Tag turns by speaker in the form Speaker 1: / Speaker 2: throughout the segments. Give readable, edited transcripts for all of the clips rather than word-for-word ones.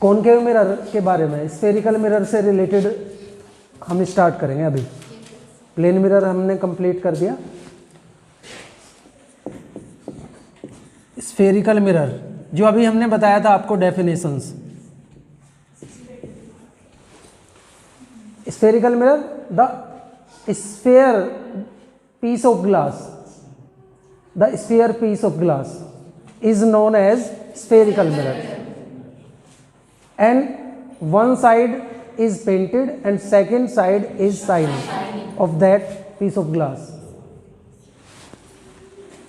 Speaker 1: Concave mirror के बारे में, स्फेरिकल मिरर से रिलेटेड हम स्टार्ट करेंगे। अभी प्लेन मिरर हमने कंप्लीट कर दिया। स्फेरिकल मिरर जो अभी हमने बताया था आपको definitions. Spherical mirror, the sphere piece of glass, the sphere piece of glass is known as spherical mirror, and one side is painted and second side is shiny of that piece of glass.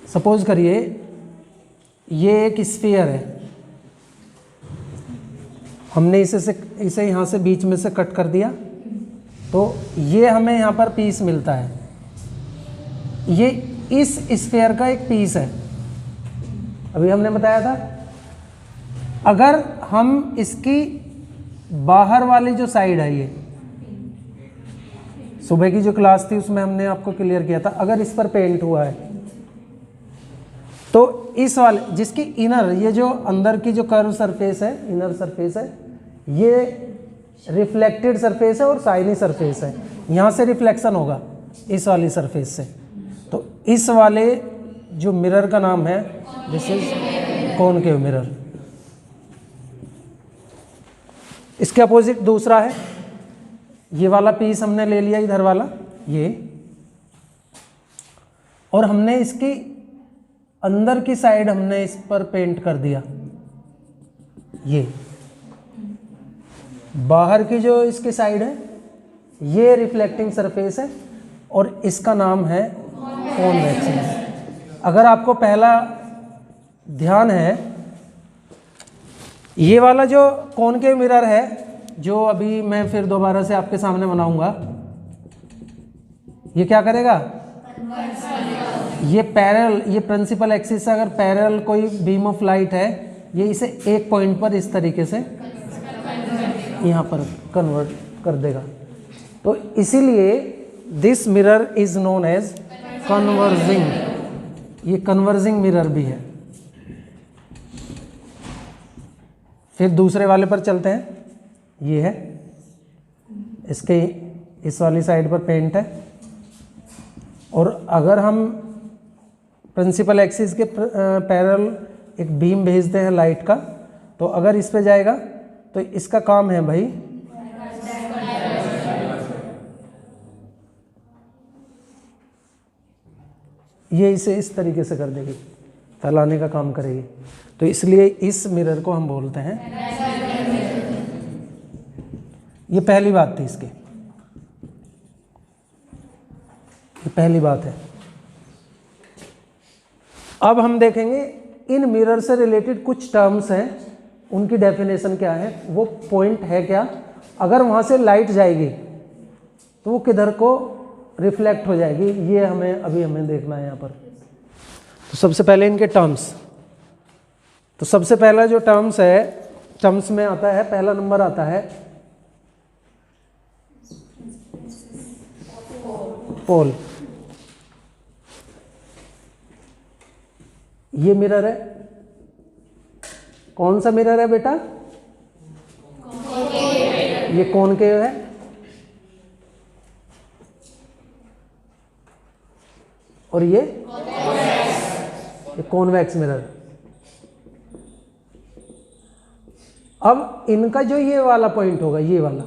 Speaker 1: Suppose करिए ये एक sphere है, हमने इसे यहाँ से बीच में से कट कर दिया, तो ये हमें यहाँ पर पीस मिलता है। ये इस स्फीयर का एक पीस है, अभी हमने बताया था। अगर हम इसकी बाहर वाली जो साइड है, ये सुबह की जो क्लास थी उसमें हमने आपको क्लियर किया था, अगर इस पर पेंट हुआ है तो इस वाले जिसकी इनर, ये जो अंदर की जो कर्व सरफेस है, इनर सरफेस है, ये रिफ्लेक्टेड सरफेस है और शाइनी सरफेस है। यहाँ से रिफ्लेक्शन होगा इस वाली सरफेस से, तो इस वाले जो मिरर का नाम है दिस इज कॉनकेव मिरर। इसके अपोजिट दूसरा है, ये वाला पीस हमने ले लिया इधर वाला ये, और हमने इसकी अंदर की साइड हमने इस पर पेंट कर दिया। ये बाहर की जो इसकी साइड है ये रिफ्लेक्टिंग सरफेस है और इसका नाम है कॉन्वेक्स। अगर आपको पहला ध्यान है, ये वाला जो कॉनकेव मिरर है जो अभी मैं फिर दोबारा से आपके सामने बनाऊंगा, ये क्या करेगा, ये पैरेलल, ये प्रिंसिपल एक्सिस से अगर पैरेलल कोई बीम ऑफ लाइट है, ये इसे एक पॉइंट पर इस तरीके से यहाँ पर कन्वर्ट कर देगा। तो इसीलिए this mirror is known as converging, ये कन्वर्जिंग मिरर भी है। फिर दूसरे वाले पर चलते हैं, ये है, इसके इस वाली साइड पर पेंट है, और अगर हम प्रिंसिपल एक्सिस के पैरेलल एक बीम भेजते हैं लाइट का, तो अगर इस पे जाएगा तो इसका काम है भाई ये इसे इस तरीके से कर देगी, फैलाने का काम करेगी। तो इसलिए इस मिरर को हम बोलते हैं, ये पहली बात थी इसकी, ये पहली बात है। अब हम देखेंगे इन मिरर से रिलेटेड कुछ टर्म्स हैं, उनकी डेफिनेशन क्या है, वो पॉइंट है क्या, अगर वहाँ से लाइट जाएगी तो वो किधर को रिफ्लेक्ट हो जाएगी, ये हमें देखना है यहाँ पर। तो सबसे पहले इनके टर्म्स, तो सबसे पहला जो टर्म्स है, टर्म्स में आता है, पहला नंबर आता है पोल। ये मिरर है, कौन सा मिरर है बेटा, ये कॉनकेव है, और ये कॉन्वेक्स मिरर। अब इनका जो ये वाला पॉइंट होगा, ये वाला,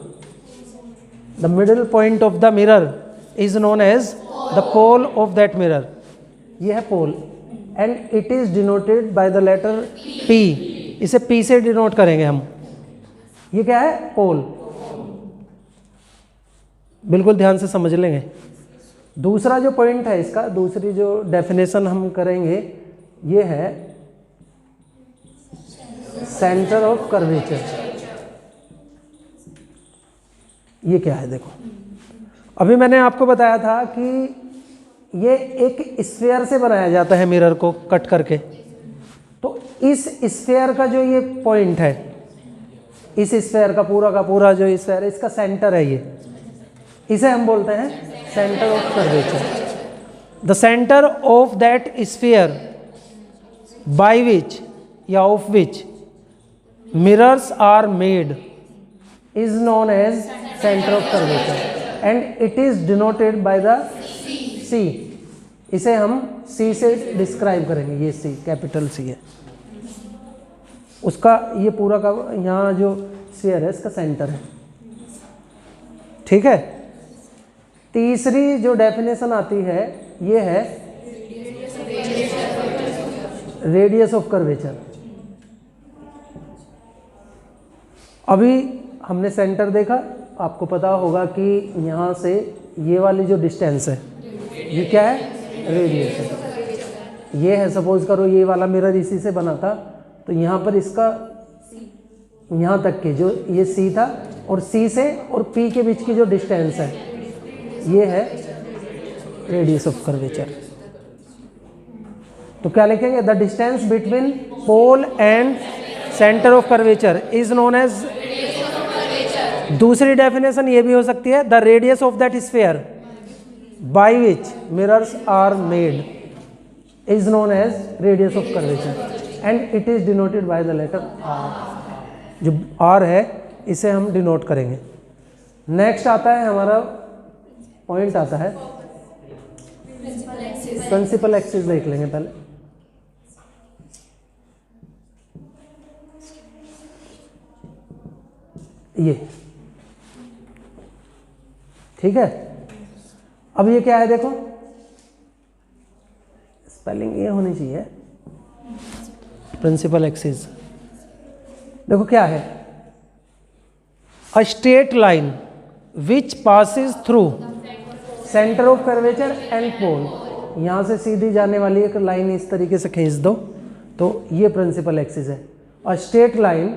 Speaker 1: the middle point of the mirror is known as the pole of that mirror. ये है pole and it is denoted by the letter P, इसे P से डिनोट करेंगे हम। ये क्या है, पोल, बिल्कुल ध्यान से समझ लेंगे। दूसरा जो पॉइंट है इसका, दूसरी जो डेफिनेशन हम करेंगे, ये है सेंटर ऑफ कर्वेचर। ये क्या है, देखो अभी मैंने आपको बताया था कि ये एक स्फीयर से बनाया जाता है मिरर को कट करके, तो इस स्फीयर का जो ये पॉइंट है, इस स्फीयर का पूरा जो स्फीयर है, इसका सेंटर है, ये इसे हम बोलते हैं centre of curvature. The centre of that sphere by which या of which mirrors are made is known as center of curvature and it is denoted by the C. इसे हम C से डिस्क्राइब करेंगे, ये C कैपिटल C है, उसका ये पूरा का यहाँ जो स्फीयर है इसका सेंटर है, ठीक है। तीसरी जो डेफिनेशन आती है ये है रेडियस ऑफ कर्वेचर। अभी हमने सेंटर देखा, आपको पता होगा कि यहाँ से ये वाली जो डिस्टेंस है ये क्या है, रेडियस है। ये है, सपोज करो ये वाला मिरर इसी से बना था, तो यहाँ पर इसका यहाँ तक के जो ये C था और C से और P के बीच की जो डिस्टेंस है ये है रेडियस ऑफ कर्वेचर। तो क्या लिखेंगे, the distance between pole and centre of curvature is known as. दूसरी डेफिनेशन ये भी हो सकती है, the radius of that sphere by which mirrors are made is known as radius of curvature and it is denoted by the letter R। जो R है इसे हम डिनोट करेंगे। नेक्स्ट आता है हमारा पॉइंट आता है प्रिंसिपल एक्सिस, देख लेंगे पहले। ये ठीक है। अब ये क्या है, देखो स्पेलिंग ये होनी चाहिए, प्रिंसिपल एक्सिस। देखो क्या है, a straight line which passes through centre of curvature and pole. यहाँ से सीधी जाने वाली एक लाइन इस तरीके से खींच दो तो ये प्रिंसिपल एक्सिस है। A straight line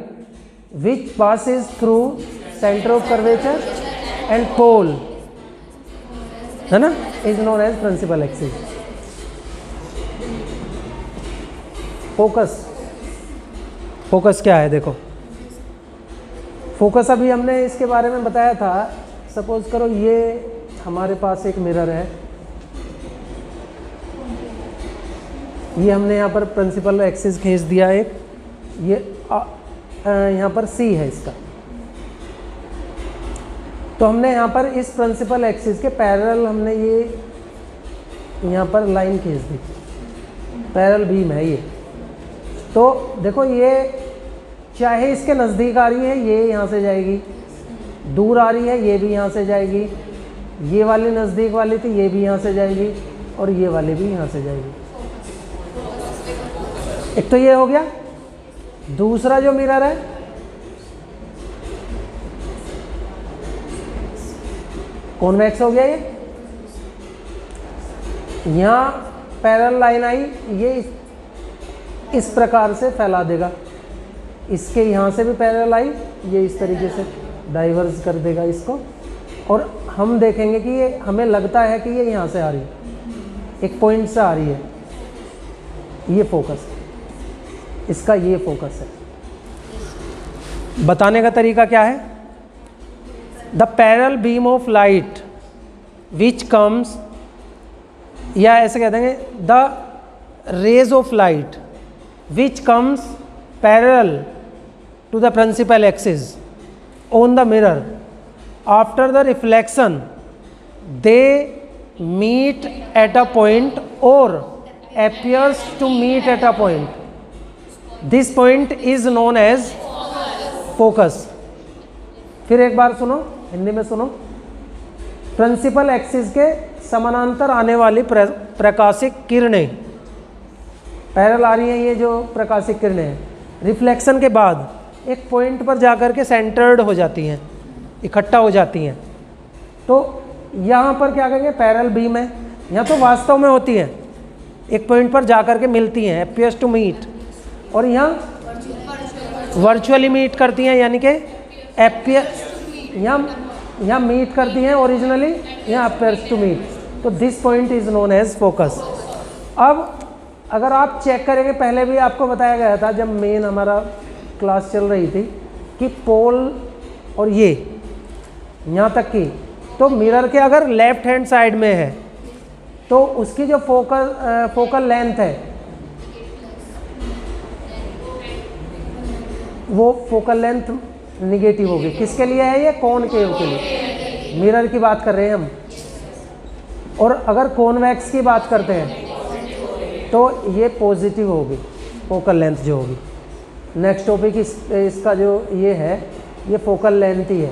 Speaker 1: which passes through centre of curvature and pole, है ना, is known as principal axis. Focus, focus क्या है, देखो फोकस अभी हमने इसके बारे में बताया था। सपोज करो ये हमारे पास एक मिरर है, ये हमने यहाँ पर प्रिंसिपल एक्सिस खींच दिया एक, ये यहाँ पर C है इसका, तो हमने यहाँ पर इस प्रिंसिपल एक्सिस के पैरेलल हमने ये यहाँ पर लाइन खींच दी, पैरेलल बीम है ये। तो देखो ये चाहे इसके नज़दीक आ रही है ये यहाँ से जाएगी, दूर आ रही है ये भी यहाँ से जाएगी, ये वाली नज़दीक वाली थी ये भी यहाँ से जाएगी और ये वाली भी यहाँ से जाएगी। एक तो ये हो गया। दूसरा जो मिरर है कॉन्वेक्स हो गया, ये यहाँ पैरेलल लाइन आई, ये इस प्रकार से फैला देगा, इसके यहाँ से भी पैरेलल आई, ये इस तरीके से डाइवर्ज कर देगा इसको, और हम देखेंगे कि ये हमें लगता है कि ये यहाँ से आ रही है, एक पॉइंट से आ रही है, ये फोकस, इसका ये फोकस है। बताने का तरीका क्या है, the parallel beam of light which comes, या ऐसे कह देंगे the rays of light which comes parallel to the principal axis on the mirror, after the reflection they meet at a point or appears to meet at a point. This point is known as focus. फिर एक बार सुनो, हिंदी में सुनो। Principal axis के समानांतर आने वाली प्रकाशिक किरणें, पैरेलल आ रही हैं ये जो प्रकाशिक किरणें हैं, रिफ्लेक्शन के बाद एक पॉइंट पर जाकर के सेंटर्ड हो जाती हैं, इकट्ठा हो जाती हैं। तो यहाँ पर क्या कहेंगे, पैरेलल बीम है, यहाँ तो वास्तव में होती हैं, एक पॉइंट पर जाकर के मिलती हैं, अपीयर्स टू मीट, और यहाँ वर्चुअली मीट करती हैं, यानी कि यहाँ मीट करती हैं ओरिजिनली, यहाँ अपीयर्स टू मीट। तो this point is known as focus. अब अगर आप चेक करेंगे, पहले भी आपको बताया गया था जब मेन हमारा क्लास चल रही थी कि पोल और ये यहाँ तक की, तो मिरर के अगर लेफ्ट हैंड साइड में है तो उसकी जो फोकल लेंथ है वो फोकल लेंथ निगेटिव होगी। किसके लिए है ये? कॉनकेव के लिए, मिरर की बात कर रहे हैं हम। और अगर कॉन्वेक्स की बात करते हैं तो ये पॉजिटिव होगी फोकल लेंथ जो होगी। नेक्स्ट टॉपिक इसका जो ये है, ये फोकल लेंथ ही है।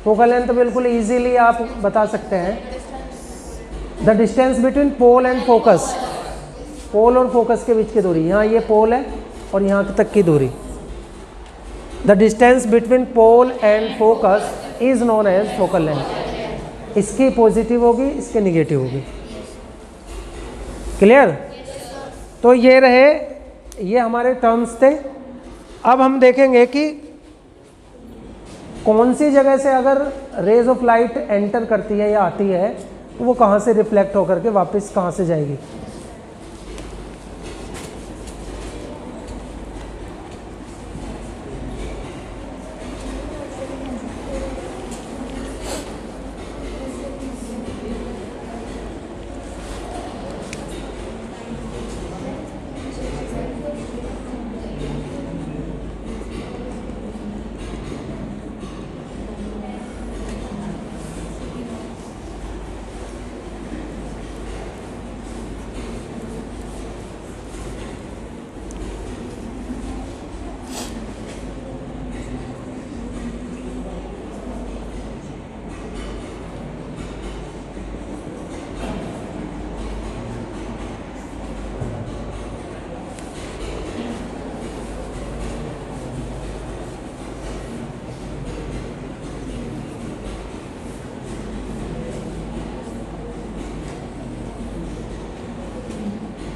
Speaker 1: फोकल लेंथ बिल्कुल इजीली आप बता सकते हैं, the distance between pole and focus, pole और फोकस के बीच की दूरी। यहाँ ये पोल है और यहाँ तक की दूरी। The distance between pole and focus is known as focal length. इसकी पॉजिटिव होगी, इसके निगेटिव होगी। क्लियर? तो ये रहे, ये हमारे टर्म्स थे। अब हम देखेंगे कि कौन सी जगह से अगर रेज ऑफ लाइट एंटर करती है या आती है तो वो कहाँ से रिफ्लेक्ट होकर के वापस कहाँ से जाएगी।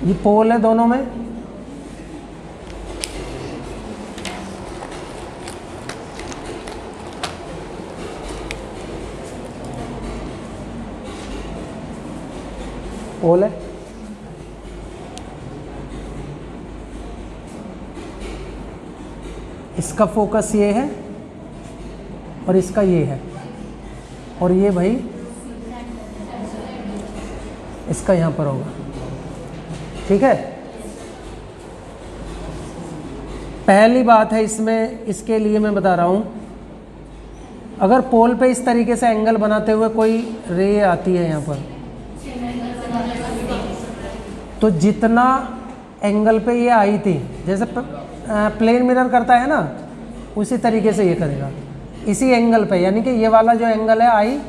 Speaker 1: ये पोल है दोनों में, पोल है। इसका फोकस ये है और इसका ये है, और ये भाई इसका यहाँ पर होगा। ठीक है, पहली बात है इसमें, इसके लिए मैं बता रहा हूँ, अगर पोल पे इस तरीके से एंगल बनाते हुए कोई रे आती है यहाँ पर, तो जितना एंगल पे ये आई थी, जैसे प्लेन मिरर करता है ना, उसी तरीके से ये करेगा इसी एंगल पे, यानी कि ये वाला जो एंगल है आई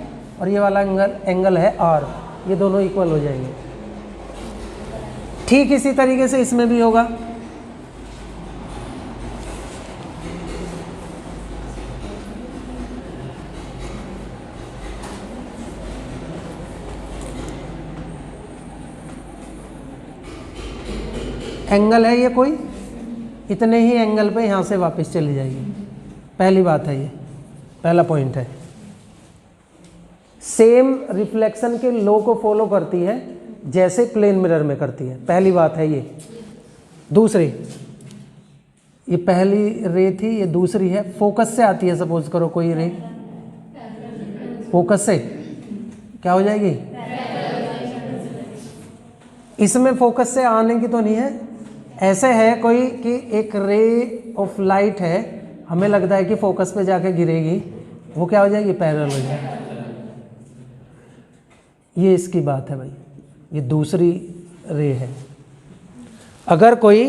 Speaker 1: और ये वाला एंगल है आर, ये दोनों इक्वल हो जाएंगे। ठीक इसी तरीके से इसमें भी होगा। एंगल है ये कोई, इतने ही एंगल पे यहाँ से वापस चली जाएगी। पहली बात है, ये पहला पॉइंट है। सेम रिफ्लेक्शन के लॉ को फॉलो करती है जैसे प्लेन मिरर में करती है, पहली बात है ये। दूसरी, ये पहली रे थी, ये दूसरी है, फोकस से आती है। सपोज करो कोई रे फोकस से क्या हो जाएगी, इसमें फोकस से आने की तो नहीं है, ऐसे है कोई कि एक रे ऑफ लाइट है, हमें लगता है कि फोकस पे जाके गिरेगी, वो क्या हो जाएगी, पैरेलल हो जाएगी। ये इसकी बात है भाई, ये दूसरी रे है। अगर कोई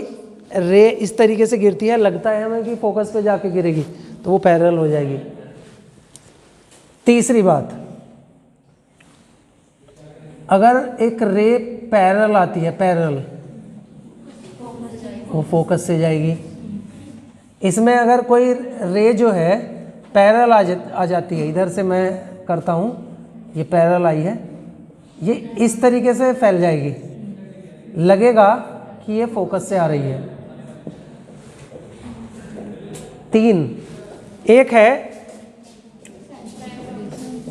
Speaker 1: रे इस तरीके से गिरती है, लगता है हमें कि फोकस पे जाके गिरेगी, तो वो पैरेलल हो जाएगी। तीसरी बात, अगर एक रे पैरेलल आती है, पैरेलल, वो फोकस से जाएगी। इसमें अगर कोई रे जो है पैरेलल आ जाती है, इधर से मैं करता हूँ, ये पैरेलल आई है, ये इस तरीके से फैल जाएगी, लगेगा कि ये फोकस से आ रही है। तीन, एक है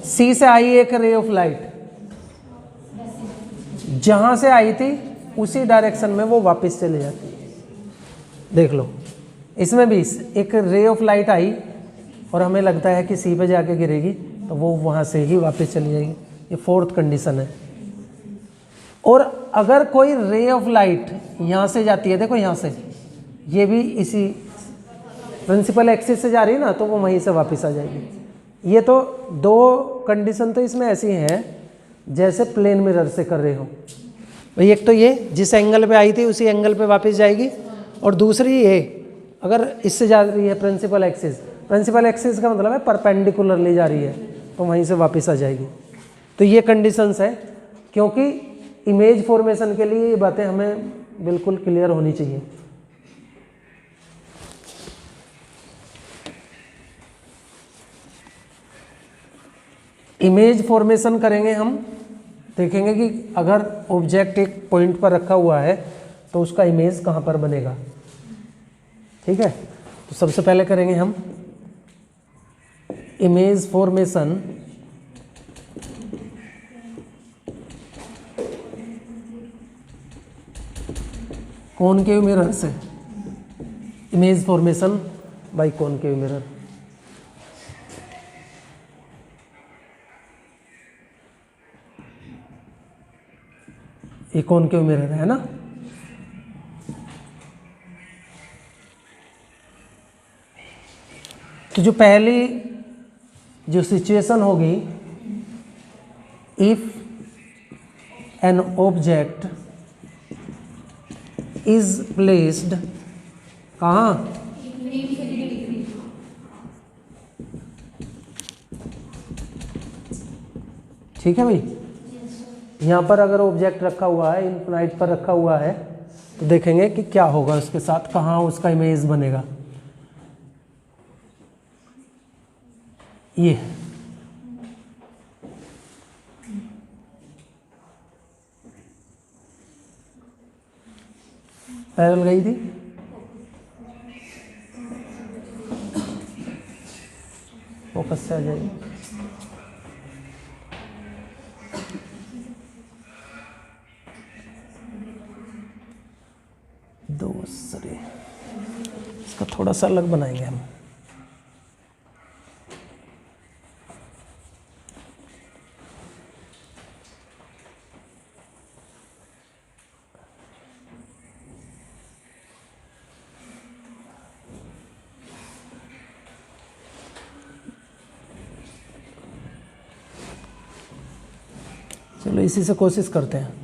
Speaker 1: सी से आई एक रे ऑफ लाइट, जहां से आई थी उसी डायरेक्शन में वो वापस चले जाती है। देख लो, इसमें भी एक रे ऑफ लाइट आई और हमें लगता है कि सी पे जाके गिरेगी, तो वो वहाँ से ही वापस चली जाएगी। ये फोर्थ कंडीशन है। और अगर कोई रे ऑफ लाइट यहाँ से जाती है, देखो यहाँ से, ये भी इसी प्रिंसिपल एक्सिस से जा रही है ना, तो वो वहीं से वापस आ जाएगी। ये तो दो कंडीशन तो इसमें ऐसी हैं जैसे प्लेन मिरर से कर रहे हो भाई। एक तो ये जिस एंगल पे आई थी उसी एंगल पे वापस जाएगी, और दूसरी ये अगर इससे जा रही है प्रिंसिपल एक्सिस, प्रिंसिपल एक्सिस का मतलब है परपेंडिकुलरली जा रही है, तो वहीं से वापस आ जाएगी। तो ये कंडीशंस है, क्योंकि इमेज फॉर्मेशन के लिए ये बातें हमें बिल्कुल क्लियर होनी चाहिए। इमेज फॉर्मेशन करेंगे हम, देखेंगे कि अगर ऑब्जेक्ट एक पॉइंट पर रखा हुआ है तो उसका इमेज कहाँ पर बनेगा। ठीक है, तो सबसे पहले करेंगे हम इमेज फॉर्मेशन कॉनकेव मिरर से। Image formation by concave mirror. ये कॉनकेव मिरर है ना। तो जो पहली जो सिचुएशन होगी, if an object is placed कहाँ, ठीक है भाई, यहाँ पर अगर ऑब्जेक्ट रखा हुआ है, इनफिनाइट पर रखा हुआ है, तो देखेंगे कि क्या होगा उसके साथ, कहाँ उसका इमेज बनेगा। ये पैरल गई थी, फोकस से आ जाएगी। दूसरे इसका थोड़ा सा अलग बनाएंगे हम। चलो इसी से कोशिश करते हैं।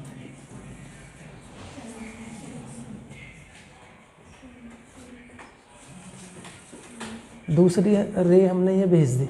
Speaker 1: दूसरी रे हमने ये भेज दी।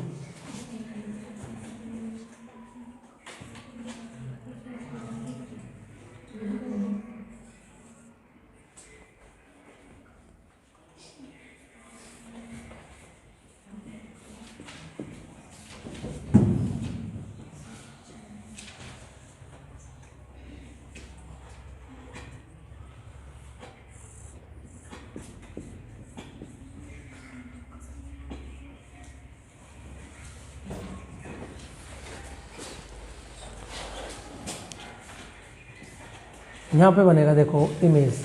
Speaker 1: यहाँ पे बनेगा देखो इमेज।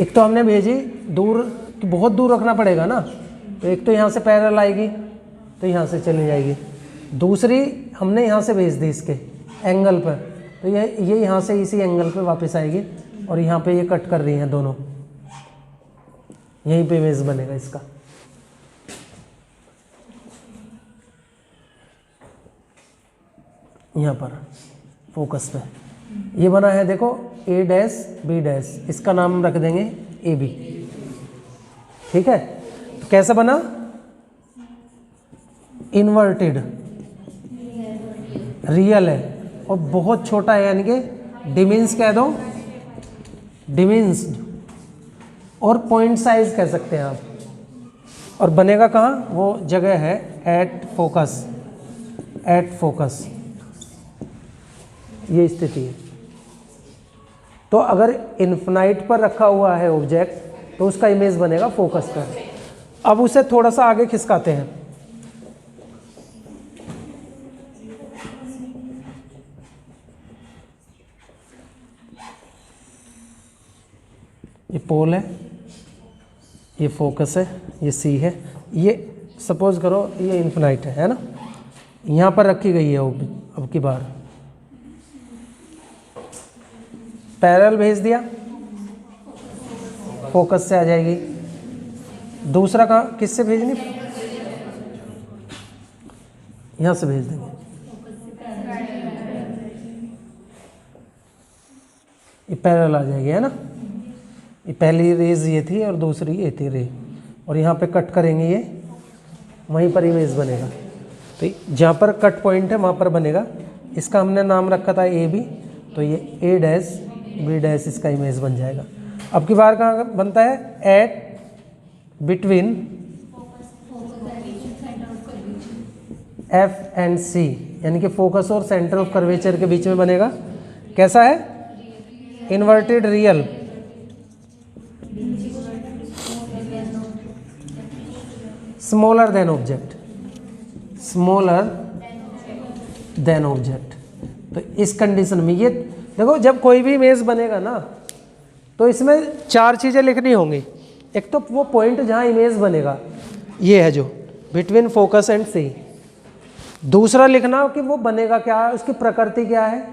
Speaker 1: एक तो हमने भेजी दूर, बहुत दूर रखना पड़ेगा ना, तो एक तो यहाँ से पैरेलल आएगी तो यहाँ से चली जाएगी। दूसरी हमने यहाँ से भेज दी इसके एंगल पर, तो ये यहाँ से इसी एंगल पे वापस आएगी, और यहाँ पे ये कट कर रही हैं दोनों, यहीं पे इमेज बनेगा इसका। यहाँ पर फोकस पे ये बना है देखो, ए डैश बी डैश, इसका नाम रख देंगे ए बी। ठीक है, तो कैसा बना, इन्वर्टेड, रियल है और बहुत छोटा है, यानी कि डिमिंस कह दो, डिमिंस्ड, और पॉइंट साइज कह सकते हैं आप। और बनेगा कहाँ, वो जगह है एट फोकस, एट फोकस, ये स्थिति है। तो अगर इन्फिनाइट पर रखा हुआ है ऑब्जेक्ट तो उसका इमेज बनेगा फोकस पर। अब उसे थोड़ा सा आगे खिसकाते हैं। ये पोल है, ये फोकस है, ये सी है, ये सपोज करो ये इन्फिनाइट है ना, यहाँ पर रखी गई है अब की बार। पैरेलल भेज दिया, फोकस से आ जाएगी, दूसरा कहाँ किससे भेजनी, यहाँ से भेज देंगे। ये पैरेलल आ जाएगी, है ना। ये पहली रेज ये थी और दूसरी ये थी रे, और यहाँ पे कट करेंगे ये, वहीं पर इमेज बनेगा। तो जहाँ पर कट पॉइंट है वहाँ पर बनेगा। इसका हमने नाम रखा था ए बी, तो ये ए डैश बी डैश इसका इमेज बन जाएगा। अब की बार कहाँ बनता है, एट बिटवीन एफ एंड सी, यानी कि फोकस और सेंटर ऑफ कर्वेचर के बीच में बनेगा। कैसा है, inverted real, smaller than object, smaller than object. तो इस कंडीशन में ये देखो, जब कोई भी इमेज बनेगा ना तो इसमें चार चीज़ें लिखनी होंगी। एक तो वो पॉइंट जहाँ इमेज बनेगा ये है जो बिटवीन फोकस एंड सी। दूसरा लिखना हो कि वो बनेगा क्या है, उसकी प्रकृति क्या है,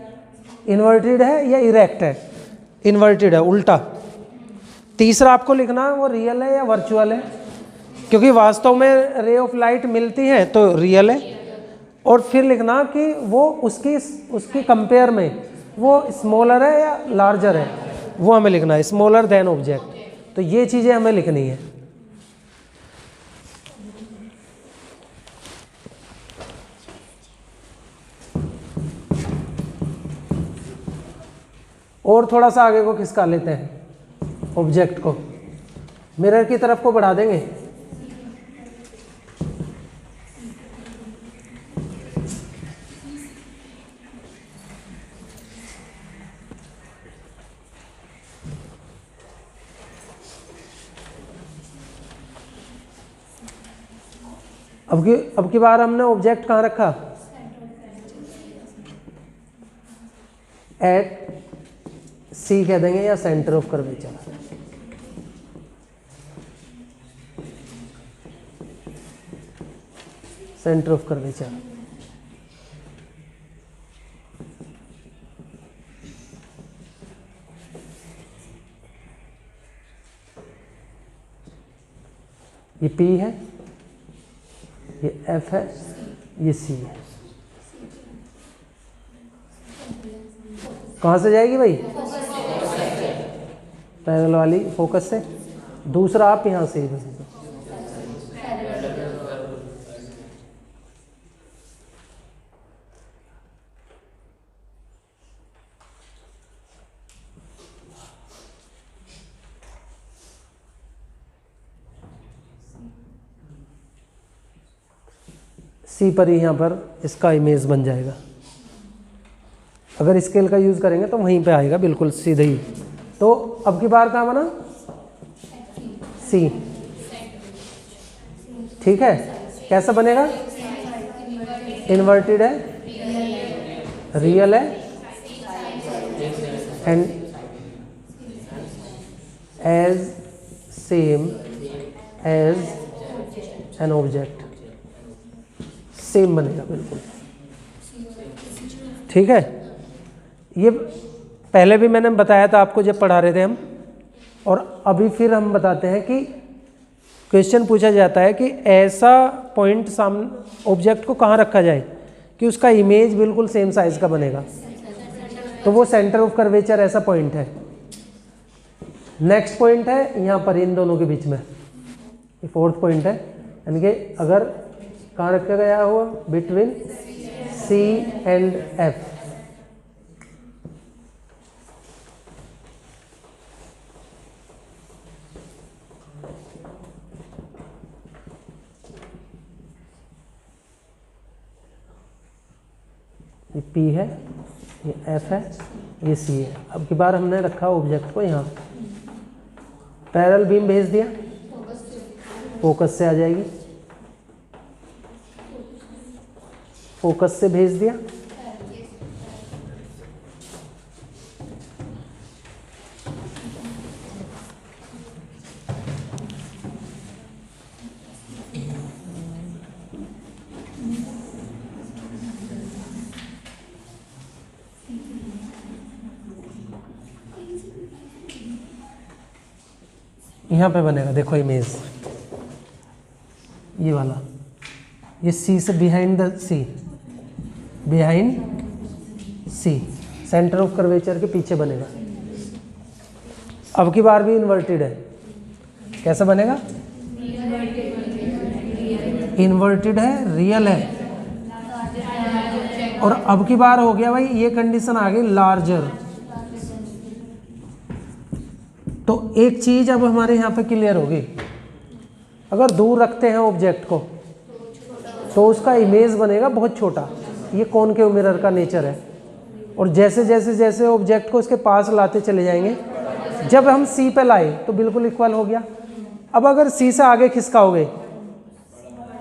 Speaker 1: इन्वर्टेड है या इरेक्ट है, इन्वर्टेड है उल्टा। तीसरा आपको लिखना है वो रियल है या वर्चुअल है, क्योंकि वास्तव में रे ऑफ लाइट मिलती है तो रियल है। और फिर लिखना कि वो उसकी कंपेयर में वो स्मॉलर है या लार्जर है, वो हमें लिखना है, स्मॉलर देन ऑब्जेक्ट। तो ये चीज़ें हमें लिखनी है। और थोड़ा सा आगे को खिसका लेते हैं, ऑब्जेक्ट को मिरर की तरफ को बढ़ा देंगे। अब की बार हमने ऑब्जेक्ट कहाँ रखा, एट सी कह देंगे या centre of curvature. Centre of curvature ये P है, ये F है, ये C है। कहाँ से जाएगी भाई, पैरेलल वाली फोकस से। दूसरा आप यहाँ से ही सी पर ही यहाँ पर इसका इमेज बन जाएगा। अगर स्केल का यूज़ करेंगे तो वहीं पे आएगा बिल्कुल सीधे ही। तो अब की बार कहाँ बना, सी, ठीक है। कैसा बनेगा, इन्वर्टेड है, रियल है, and as same as an object, same बनेगा बिल्कुल, ठीक है। ये पहले भी मैंने बताया था आपको जब पढ़ा रहे थे हम, और अभी फिर हम बताते हैं कि क्वेश्चन पूछा जाता है कि ऐसा पॉइंट सामने ऑब्जेक्ट को कहाँ रखा जाए कि उसका इमेज बिल्कुल सेम साइज का बनेगा, तो वो सेंटर ऑफ कर्वेचर ऐसा पॉइंट है। नेक्स्ट पॉइंट है यहाँ पर इन दोनों के बीच में, ये फोर्थ पॉइंट है, यानी कि अगर कहाँ रखा गया हुआ, बिटवीन सी एंड एफ। ये P है, ये F है, ये C है। अब की बार हमने रखा ऑब्जेक्ट को यहाँ, पैरेलल बीम भेज दिया, फोकस से आ जाएगी, फोकस से भेज दिया, यहाँ पे बनेगा देखो इमेज, ये वाला, ये सी से behind the C, behind C, centre of curvature के पीछे बनेगा। अब की बार भी इन्वर्टेड है, कैसा बनेगा? इन्वर्टेड है, रियल है। और अब की बार हो गया भाई, ये कंडीशन आ गई लार्जर। तो एक चीज अब हमारे यहाँ पे क्लियर होगी, अगर दूर रखते हैं ऑब्जेक्ट को तो उसका इमेज बनेगा बहुत छोटा। ये कॉनकेव मिरर का नेचर है। और जैसे जैसे जैसे ऑब्जेक्ट को उसके पास लाते चले जाएंगे, जब हम सी पे लाए तो बिल्कुल इक्वल हो गया। अब अगर सी से आगे खिसकाओगे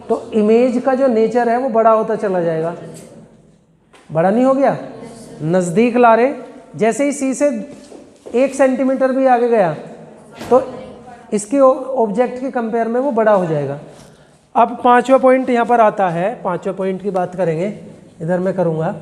Speaker 1: तो इमेज का जो नेचर है वो बड़ा होता चला जाएगा। बड़ा नहीं हो गया? नज़दीक ला रहे, जैसे ही सी से 1 सेंटीमीटर भी आगे गया तो इसकी ऑब्जेक्ट के कंपेयर में वो बड़ा हो जाएगा। अब 5वां पॉइंट यहाँ पर आता है, 5वां पॉइंट की बात करेंगे, इधर मैं करूँगा।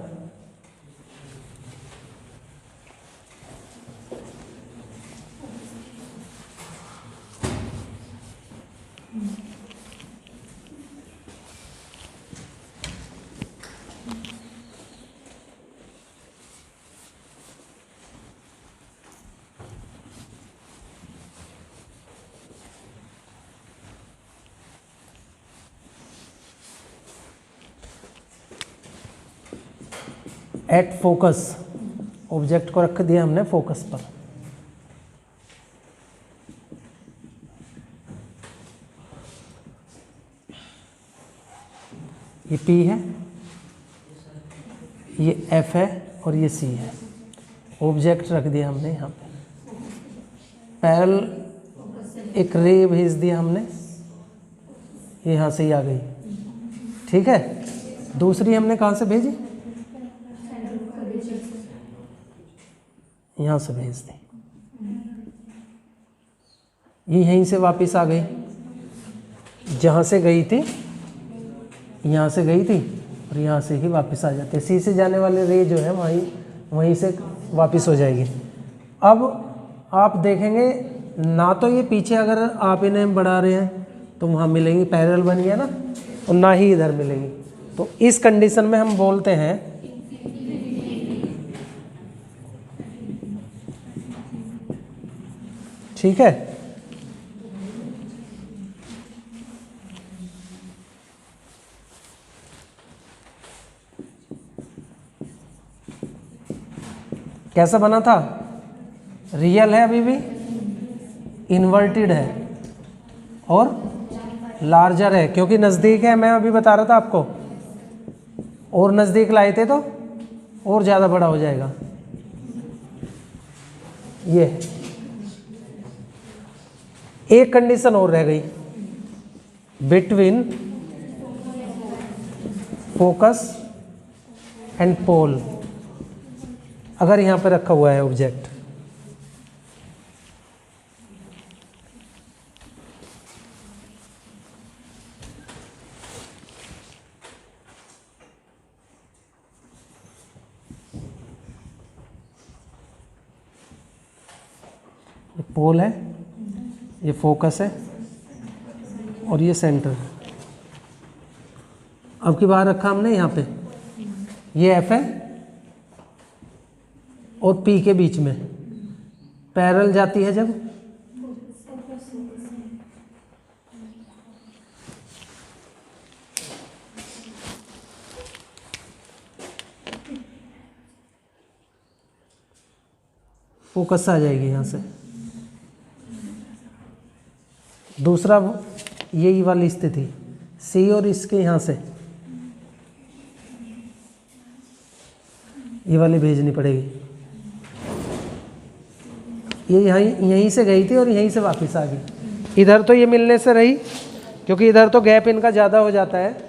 Speaker 1: एट फोकस, ऑब्जेक्ट को रख दिया हमने फोकस पर। ये P है, ये F है और ये C है। ऑब्जेक्ट रख दिया हमने यहाँ पे, पैरेलल एक रे भेज दिया हमने, यहाँ से ही आ गई। ठीक है, दूसरी हमने कहाँ से भेजी? यहाँ से भेज दी, ये यहीं से वापस आ गई, जहाँ से गई थी यहाँ से गई थी और यहाँ से ही वापस आ जाते। सी से जाने वाले रे जो है वहीं से वापस हो जाएगी। अब आप देखेंगे ना, तो ये पीछे अगर आप इन्हें बढ़ा रहे हैं तो वहाँ मिलेंगी, पैरेलल बन गया ना, और ना ही इधर मिलेंगी। तो इस कंडीशन में हम बोलते हैं ठीक है। कैसा बना था? रियल है अभी भी, इन्वर्टेड है और लार्जर है, क्योंकि नज़दीक है। मैं अभी बता रहा था आपको, और नज़दीक लाए थे तो और ज़्यादा बड़ा हो जाएगा। ये एक कंडीशन और रह गई, बिटवीन फोकस एंड पोल। अगर यहाँ पे रखा हुआ है ऑब्जेक्ट, ये पोल है, ये फोकस है और ये सेंटर। अब की बार रखा हमने यहाँ पे, ये F है और P के बीच में पैरेलल जाती है जब, फोकस आ जाएगी यहाँ से। दूसरा यही वाली स्थिति, C और इसके यहाँ से ये वाली भेजनी पड़ेगी। ये यहीं से गई थी और यहीं से वापस आ गई। इधर तो ये मिलने से रही, क्योंकि इधर तो गैप इनका ज़्यादा हो जाता है।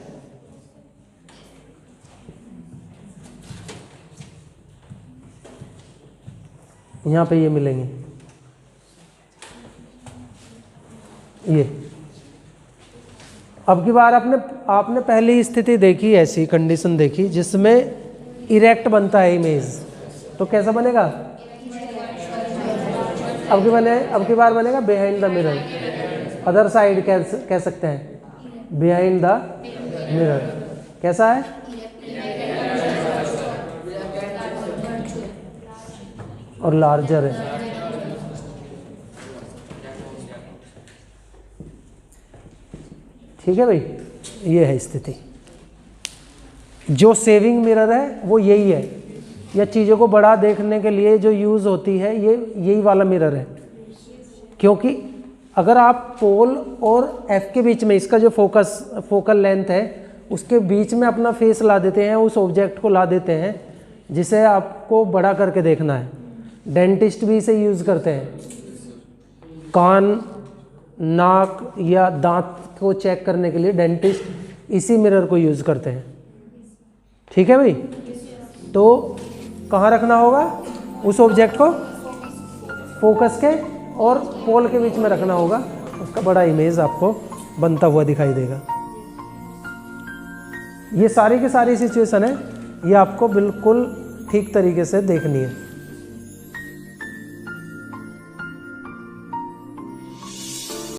Speaker 1: यहाँ पे ये मिलेंगे, ये। अब की बार आपने पहली स्थिति देखी, ऐसी कंडीशन देखी जिसमें इरेक्ट बनता है इमेज, तो कैसा बनेगा? अब की बार बनेगा behind the mirror, other side कह सकते हैं। Behind the mirror. कैसा है? और लार्जर है। ठीक है भाई, ये है स्थिति। जो सेविंग मिरर है वो यही है, या चीज़ों को बड़ा देखने के लिए जो यूज़ होती है ये यही वाला मिरर है। क्योंकि अगर आप पोल और एफ के बीच में इसका जो फोकल लेंथ है उसके बीच में अपना फेस ला देते हैं, उस ऑब्जेक्ट को ला देते हैं जिसे आपको बड़ा करके देखना है। डेंटिस्ट भी इसे यूज़ करते हैं, कान, नाक या दांत को चेक करने के लिए डेंटिस्ट इसी मिरर को यूज़ करते हैं। ठीक है भाई, तो कहाँ रखना होगा उस ऑब्जेक्ट को? फोकस के और पोल के बीच में रखना होगा, उसका बड़ा इमेज आपको बनता हुआ दिखाई देगा। ये सारी की सारी सिचुएशन है, ये आपको बिल्कुल ठीक तरीके से देखनी है।